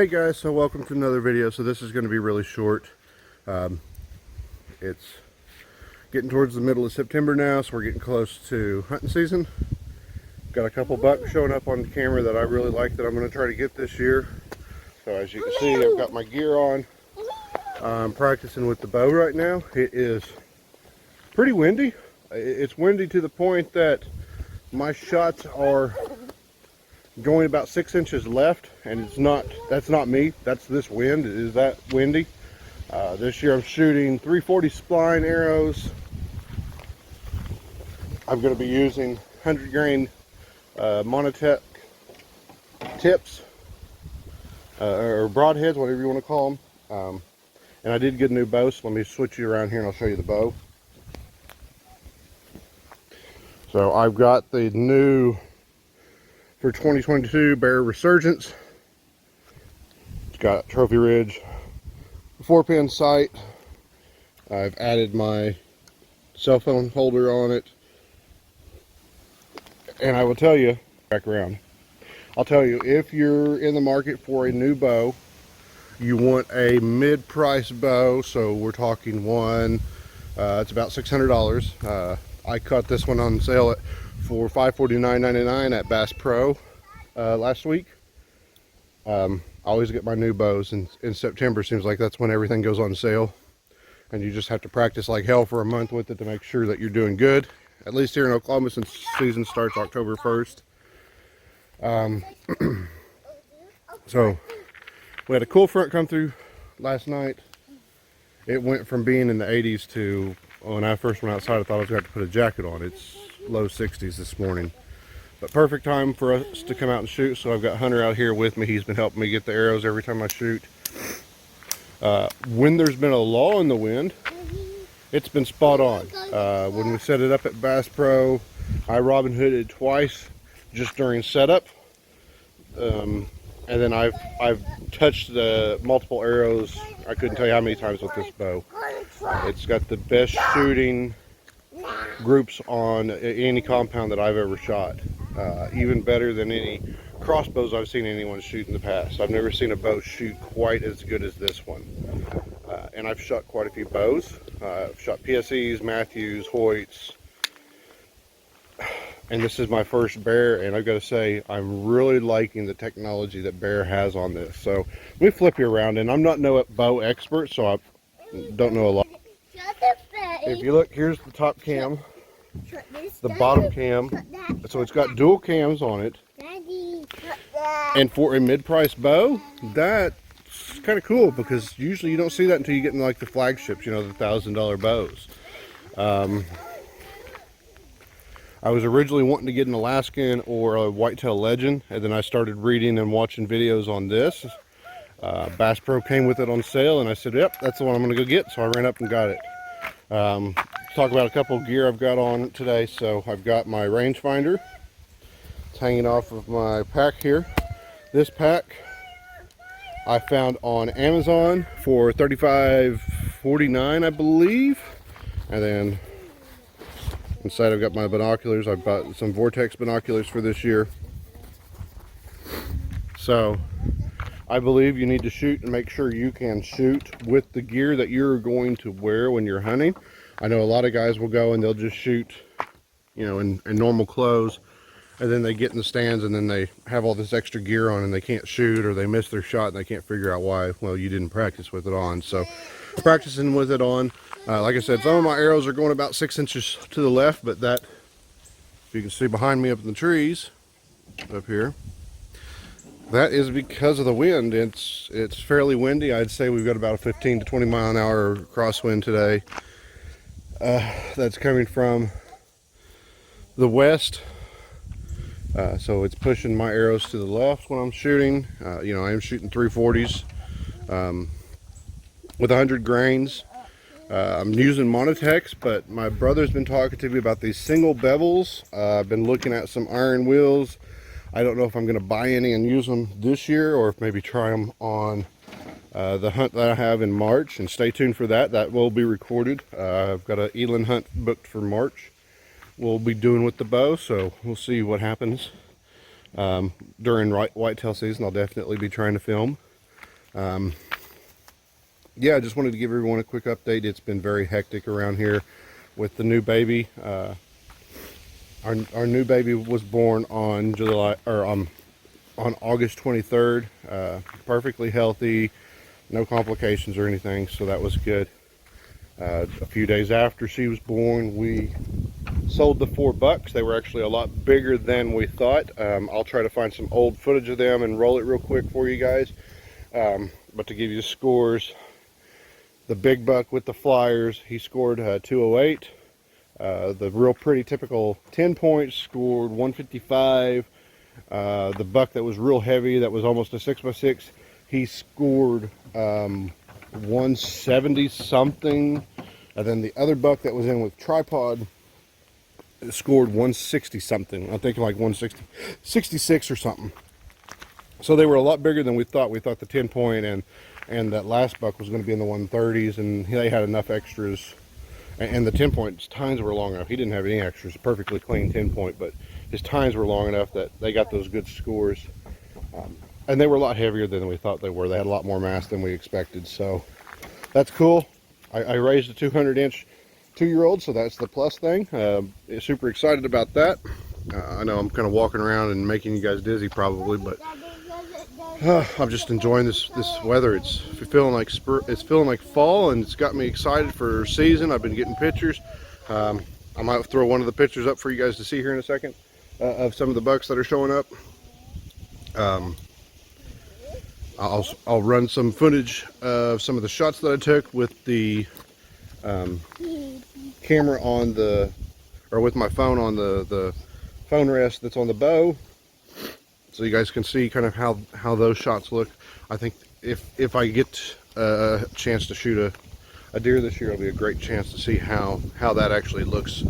Hey guys, so welcome to another video. So this is going to be really short. It's getting towards the middle of September now, so we're getting close to hunting season. Got a couple bucks showing up on the camera that I really like that I'm going to try to get this year. So as you can see, I've got my gear on. I'm practicing with the bow right now. It is pretty windy. It's windy to the point that my shots are going about 6 inches left, and that's not me, that's this wind. It is that windy. This year I'm shooting 340 spline arrows. I'm going to be using 100 grain Monotech tips, or broadheads, whatever you want to call them. And I did get a new bow, so let me switch you around here and I'll show you the bow. So I've got the new for 2022 Bear Resurgence. It's got Trophy Ridge 4-pin sight. I've added my cell phone holder on it. And I will tell you, back around, I'll tell you, if you're in the market for a new bow, you want a mid-price bow, so we're talking one, it's about $600. I caught this one on sale for $549.99 at Bass Pro last week. I always get my new bows in September. Seems like that's when everything goes on sale, and you just have to practice like hell for a month with it to make sure that you're doing good, at least here in Oklahoma, since season starts October 1st. So we had a cool front come through last night. It went from being in the 80s to, when I first went outside, I thought I was going to have to put a jacket on. It's low 60s this morning. But perfect time for us to come out and shoot. So I've got Hunter out here with me. He's been helping me get the arrows every time I shoot. When there's been a lull in the wind, it's been spot on. When we set it up at Bass Pro, I Robin Hooded twice just during setup. And then I've touched the multiple arrows. I couldn't tell you how many times with this bow. It's got the best shooting groups on any compound that I've ever shot. Even better than any crossbows I've seen anyone shoot in the past. I've never seen a bow shoot quite as good as this one. And I've shot quite a few bows. I've shot PSEs, Matthews, Hoyts. And this is my first Bear, and I've got to say, I'm really liking the technology that Bear has on this. So let me flip you around, and I'm not no bow expert, so I don't know a lot. If you look, here's the top cam, the bottom cam. So it's got dual cams on it. And for a mid-price bow, that's kind of cool, because usually you don't see that until you get in like the flagships, you know, the $1,000 bows. I was originally wanting to get an Alaskan or a Whitetail Legend, and then I started reading and watching videos on this. Bass Pro came with it on sale, and I said, yep, that's the one I'm going to go get. So I ran up and got it. Talk about a couple of gear I've got on today. So I've got my rangefinder. It's hanging off of my pack here. This pack I found on Amazon for $35.49, I believe. And then inside I've got my binoculars. I bought some Vortex binoculars for this year. So I believe you need to shoot and make sure you can shoot with the gear that you're going to wear when you're hunting. I know a lot of guys will go and they'll just shoot, you know, in normal clothes, and then they get in the stands and then they have all this extra gear on and they can't shoot, or they miss their shot and they can't figure out why. Well, you didn't practice with it on. So practicing with it on, like I said, some of my arrows are going about 6 inches to the left, but that, if you can see behind me up in the trees up here, that is because of the wind. It's fairly windy. I'd say we've got about a 15 to 20 mile an hour crosswind today. That's coming from the west. So it's pushing my arrows to the left when I'm shooting. You know, I am shooting 340s with 100 grains. I'm using Monotechs, but my brother's been talking to me about these single bevels. I've been looking at some iron wheels. I don't know if I'm going to buy any and use them this year, or if maybe try them on the hunt that I have in March. And stay tuned for that. That will be recorded. I've got an eland hunt booked for March. We'll be doing with the bow, so we'll see what happens. During whitetail season, I'll definitely be trying to film. Yeah, I just wanted to give everyone a quick update. It's been very hectic around here with the new baby. Our new baby was born on on August 23rd. Perfectly healthy, no complications or anything, so that was good. A few days after she was born, we sold the 4 bucks. They were actually a lot bigger than we thought. I'll try to find some old footage of them and roll it real quick for you guys. But to give you the scores, the big buck with the flyers, he scored 208. The real pretty typical 10 points scored 155. The buck that was real heavy, that was almost a 6x6, he scored 170 something. And then the other buck that was in with tripod scored 160 something. I'm thinking like 166 or something. So they were a lot bigger than we thought. We thought the 10 point and that last buck was going to be in the 130s, and they had enough extras. And the 10 point tines were long enough. He didn't have any extras, perfectly clean 10 point, but his tines were long enough that they got those good scores. And they were a lot heavier than we thought they were. They had a lot more mass than we expected. So that's cool. I raised a 200-inch 2-year-old, so that's the plus thing. Super excited about that. I know I'm kind of walking around and making you guys dizzy probably, but I'm just enjoying this weather. It's feeling like fall, and it's got me excited for season. I've been getting pictures. I might throw one of the pictures up for you guys to see here in a second of some of the bucks that are showing up. I'll run some footage of some of the shots that I took with the camera on with my phone on the phone rest that's on the bow, so you guys can see kind of how those shots look. I think if I get a chance to shoot a deer this year, it'll be a great chance to see how that actually looks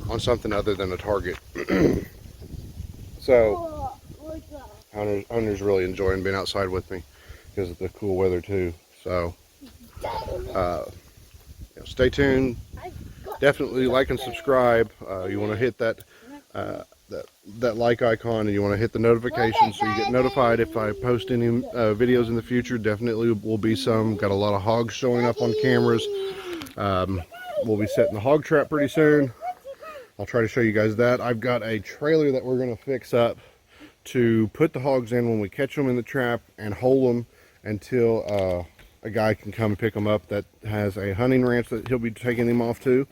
on something other than a target. So Hunter's really enjoying being outside with me because of the cool weather too. So stay tuned. Definitely like and subscribe. You want to hit that like icon, and you want to hit the notification so you get notified if I post any videos in the future. Definitely will be some. Got a lot of hogs showing up on cameras. We'll be setting the hog trap pretty soon. I'll try to show you guys that. I've got a trailer that we're going to fix up to put the hogs in when we catch them in the trap and hold them until a guy can come pick them up that has a hunting ranch that he'll be taking them off to.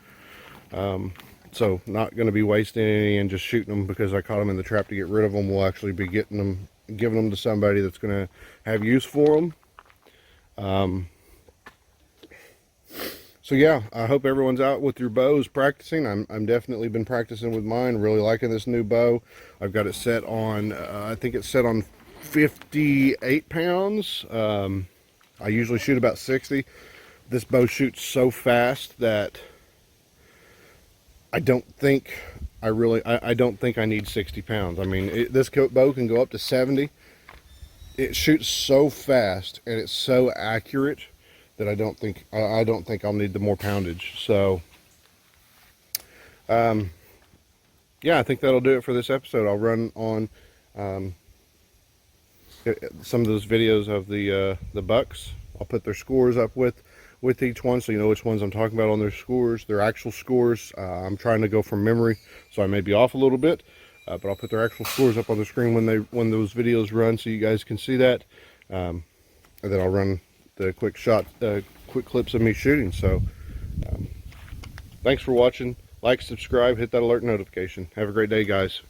So not going to be wasting any and just shooting them because I caught them in the trap to get rid of them. We'll actually be giving them to somebody that's going to have use for them. So yeah, I hope everyone's out with your bows practicing. I'm definitely been practicing with mine. Really liking this new bow. I've got it set on, I think it's set on 58 pounds. I usually shoot about 60. This bow shoots so fast that I don't think I don't think I need 60 pounds. I mean, this bow can go up to 70. It shoots so fast and it's so accurate that I don't think I'll need the more poundage. So yeah, I think that'll do it for this episode. I'll run on some of those videos of the bucks. I'll put their scores up with each one, so you know which ones I'm talking about on their scores, their actual scores. I'm trying to go from memory, so I may be off a little bit, but I'll put their actual scores up on the screen when those videos run, so you guys can see that. And then I'll run the quick clips of me shooting. So thanks for watching. Like, subscribe, hit that alert notification. Have a great day, guys.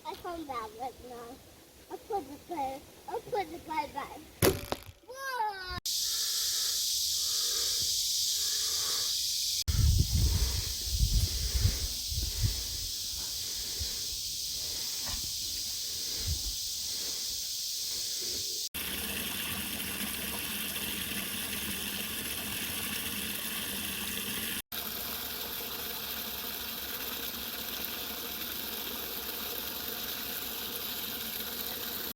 I found that right now. I'll put the play back.